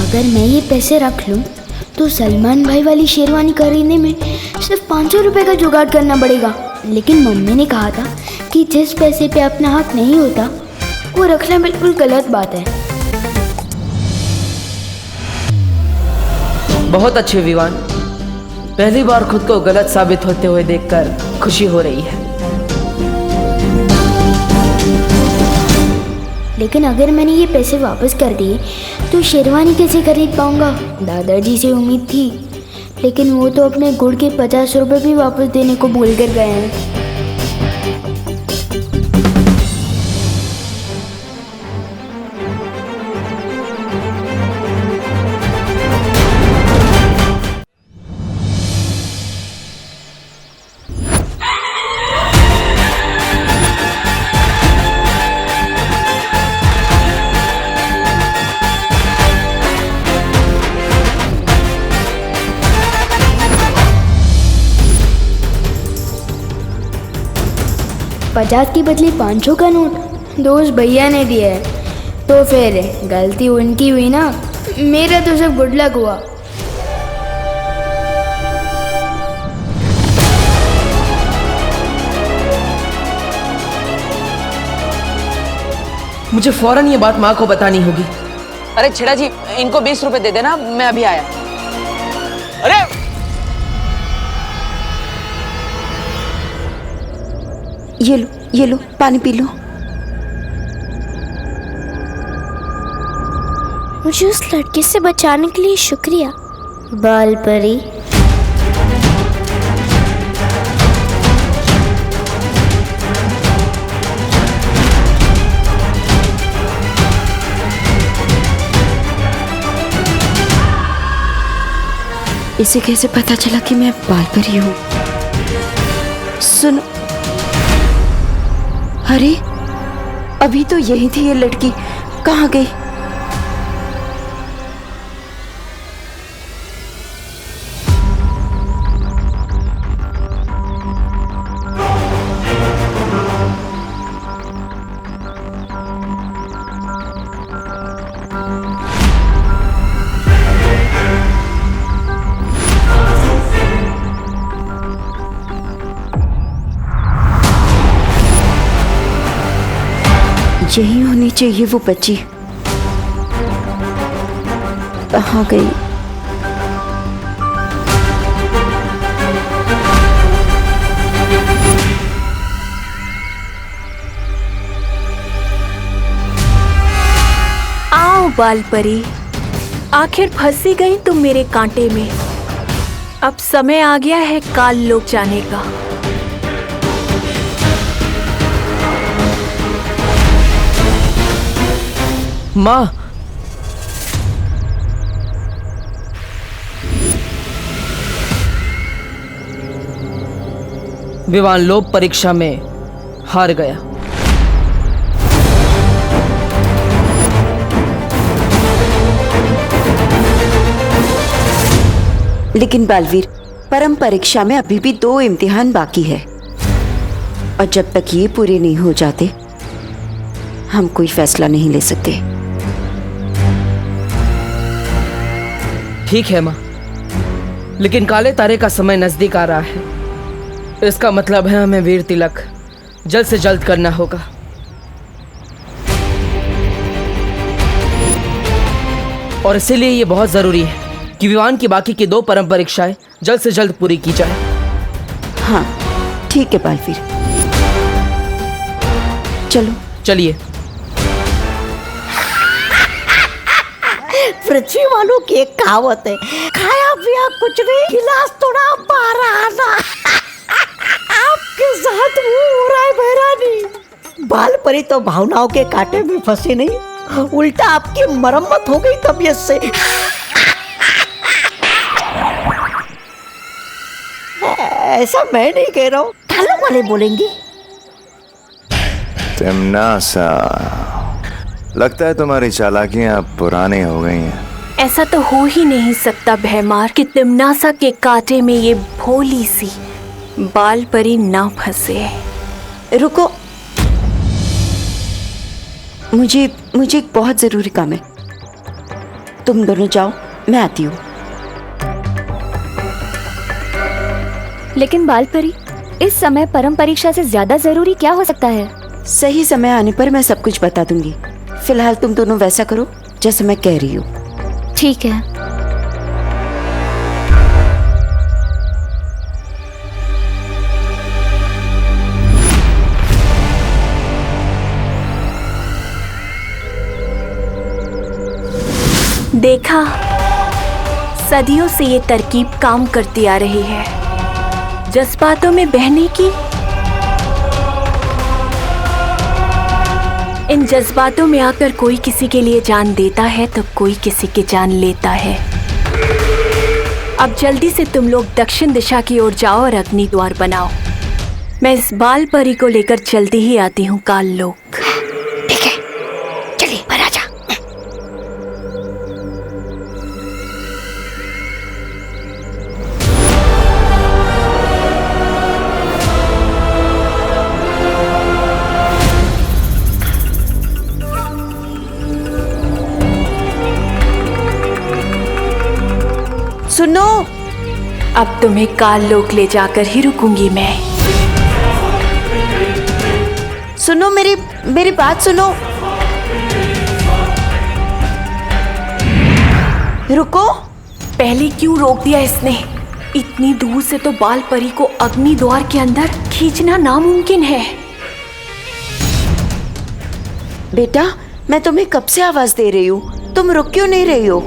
अगर मैं ये पैसे रख लूं तो सलमान भाई वाली शेरवानी खरीदने में सिर्फ 500 रुपए का जुगाड़ करना पड़ेगा। लेकिन मम्मी ने कहा था कि जिस पैसे पे अपना हक नहीं होता वो रखना बिल्कुल गलत बात है। बहुत अच्छे विवान, पहली बार खुद को गलत साबित होते हुए देखकर खुशी हो रही है। लेकिन अगर मैंने ये पैसे वापस कर दिए तो शेरवानी कैसे खरीद पाऊंगा? दादाजी से उम्मीद थी, लेकिन वो तो अपने गुड़ के 50 रुपए भी वापस देने को भूल कर गए हैं। पचास की बदले 500 का नोट दोस्त भैया ने दिया है, तो फिर गलती उनकी हुई ना, मेरा तो सब गुड लक हुआ। मुझे फौरन ये बात माँ को बतानी होगी। अरे छेड़ा जी, इनको 20 रुपए दे देना, मैं अभी आया। अरे ये लो पानी पी लो। मुझे उस लड़के से बचाने के लिए शुक्रिया बाल परी। इसे कैसे पता चला कि मैं बाल परी हूँ? सुनो, अरे अभी तो यही थी ये लड़की, कहाँ गई? यही होनी चाहिए वो बच्ची, कहाँ गई? आओ बाल परी, आखिर फंसी गई तुम मेरे कांटे में। अब समय आ गया है काल लोक जाने का। माँ, विवान लोक परीक्षा में हार गया। लेकिन बालवीर, परम परीक्षा में अभी भी 2 इम्तिहान बाकी है, और जब तक ये पूरे नहीं हो जाते हम कोई फैसला नहीं ले सकते। ठीक है माँ, लेकिन काले तारे का समय नजदीक आ रहा है। इसका मतलब है हमें वीर तिलक जल्द से जल्द करना होगा। और इसीलिए ये बहुत जरूरी है कि विवान की बाकी की 2 परम परीक्षाएं जल्द से जल्द पूरी की जाए। हाँ ठीक है बालवीर, चलो चलिए। पृथ्वी वालों की एक कहावत है, खाया पिया कुछ नहीं, गिलास तोड़ा बाहर आना। आपके साथ वो हो रहा है बहरानी। बाल परी तो भावनाओं के कांटे में फंसी नहीं, उल्टा आपकी मरम्मत हो गई तबीयत से। ऐसा मैं नहीं कह रहा हूँ, ढालों वाले बोलेंगे। तिम्नासा, लगता है तुम्हारी चालाकियां अब पुरानी हो गई हैं। ऐसा तो हो ही नहीं सकता भैमार कि तिम्नासा के कांटे में ये भोली सी बाल परी ना फंसे। रुको, मुझे एक बहुत जरूरी काम है। तुम दोनों जाओ, मैं आती हूँ। लेकिन बाल परी, इस समय परम परीक्षा से ज्यादा जरूरी क्या हो सकता है? सही समय आने पर मैं सब कुछ बता दूंगी। फिलहाल तुम दोनों वैसा करो जैसे मैं कह रही हूँ। ठीक है। देखा, सदियों से ये तरकीब काम करती आ रही है, जज्बातों में बहने की। इन जज्बातों में आकर कोई किसी के लिए जान देता है तो कोई किसी की जान लेता है। अब जल्दी से तुम लोग दक्षिण दिशा की ओर जाओ और अग्नि द्वार बनाओ। मैं इस बाल परी को लेकर जल्दी ही आती हूँ काल लोक। ठीक है, चलिए महाराजा। सुनो, अब तुम्हें काल लोक ले जाकर ही रुकूंगी मैं। सुनो, मेरी बात सुनो। रुको। पहले क्यों रोक दिया इसने? इतनी दूर से तो बाल परी को अग्नि द्वार के अंदर खींचना नामुमकिन है। बेटा, मैं तुम्हें कब से आवाज दे रही हूँ, तुम रुक क्यों नहीं रही हो?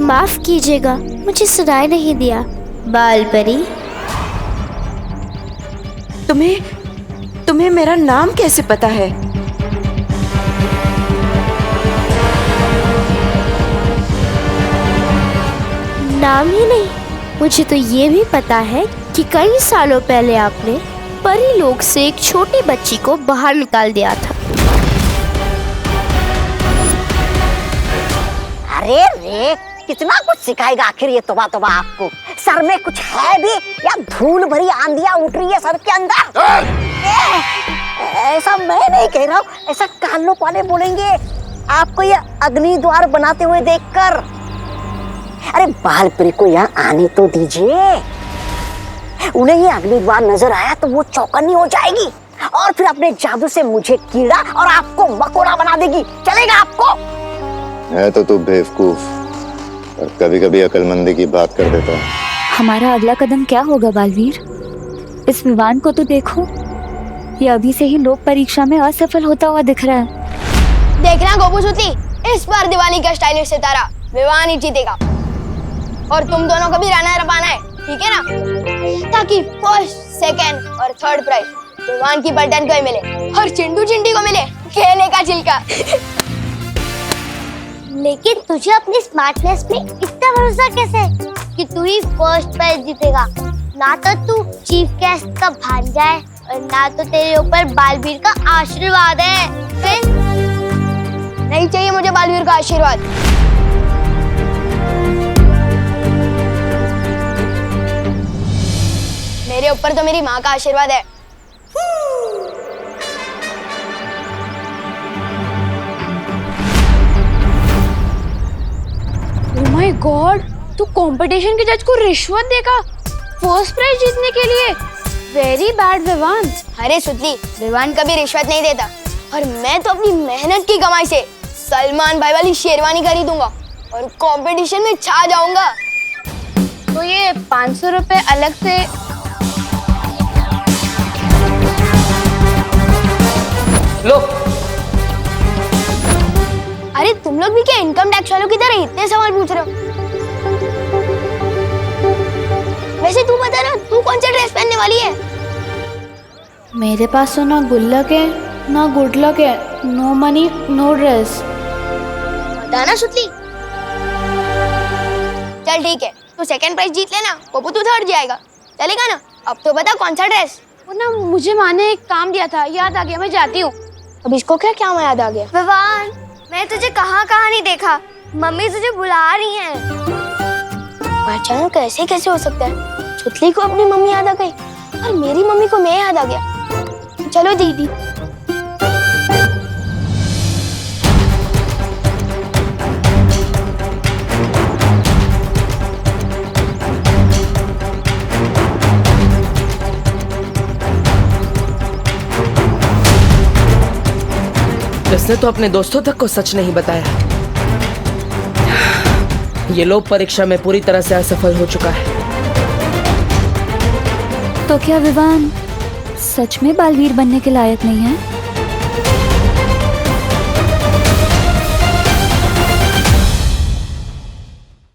माफ कीजिएगा, मुझे सुनाई नहीं दिया। बाल परी, तुम्हें मेरा नाम कैसे पता है? नाम ही नहीं, मुझे तो ये भी पता है कि कई सालों पहले आपने परी लोक से एक छोटी बच्ची को बाहर निकाल दिया था। अरे रे, कितना कुछ सिखाएगा आखिर ये तोबा तोबा आपको। सर में कुछ है भी या धूल भरी आंधियां उठ रही है सर के अंदर? ऐसा मैं नहीं कह रहा हूँ, ऐसा कान लोग वाले बोलेंगे आपको ये अग्नि द्वार बनाते हुए देखकर। अरे बाल परी को यहाँ आने तो दीजिए, उन्हें ये अग्नि द्वार नजर आया तो वो चौकन्नी हो जाएगी और फिर अपने जादू से मुझे कीड़ा और आपको मकोड़ा बना देगी। चलेगा आपको? है तो तू बेवकूफ, और कभी कभी अकलमंदी की बात कर देता है। हमारा अगला कदम क्या होगा बालवीर? इस विवान को तो देखो, ये अभी से ही लोक परीक्षा में असफल होता हुआ दिख रहा है। देखना गोपूसुती, इस बार दिवाली का स्टाइलिश सितारा विवान ही जीतेगा और तुम दोनों को भी रनर अप आना है, ठीक है ना? ताकि फर्स्ट, सेकंड और थर्ड प्राइज विवान की पलटन को ही मिले और चिंटू चिंटी को मिले केले का छिलका। लेकिन तुझे अपनी स्मार्टनेस पे इतना भरोसा कैसे कि तू ही फर्स्ट प्राइज जीतेगा? ना तो तू चीफ गेस्ट का भांजा है और ना तो तेरे ऊपर बालवीर का आशीर्वाद है। नहीं चाहिए मुझे बालवीर का आशीर्वाद। मेरे ऊपर तो मेरी माँ का आशीर्वाद है। ओह माय गॉड, तू कंपटीशन के जज को रिश्वत देगा फर्स्ट प्राइज जीतने के लिए? Very bad Vivaan. अरे सुतली, विवान कभी रिश्वत नहीं देता और मैं तो अपनी मेहनत की कमाई से सलमान भाई वाली शेरवानी खरीदूंगा और कंपटीशन में छा जाऊंगा। तो ये 500 रुपए अलग से लो। अरे तुम लोग भी क्या इनकम टैक्स वालों की तरह इतने सवाल पूछ रहे हो? वैसे तू बता ना, तू कौन सा ड्रेस पहनने वाली है? मेरे पास तो ना गुल्लक है ना गुड लक है, नो मनी नो ड्रेस। बताना सुतली। चल ठीक है, तू सेकंड प्राइज जीत लेना, पप्पू तू थर्ड जाएगा, चलेगा ना? अब तो बता कौन सा ड्रेस? वो ना मुझे माँ ने एक काम दिया था, याद आ गया, मैं जाती हूँ। अब इसको क्या क्या याद आ गया? विवान, मैं तुझे कहाँ नहीं देखा, मम्मी तुझे बुला रही है। अचानक कैसे कैसे हो सकता है? सुतली को अपनी मम्मी याद आ गई और मेरी मम्मी को मैं याद आ गया। चलो दीदी। इसने तो अपने दोस्तों तक को सच नहीं बताया। ये लोक परीक्षा में पूरी तरह से असफल हो चुका है। तो क्या विवान सच में बालवीर बनने के लायक नहीं है?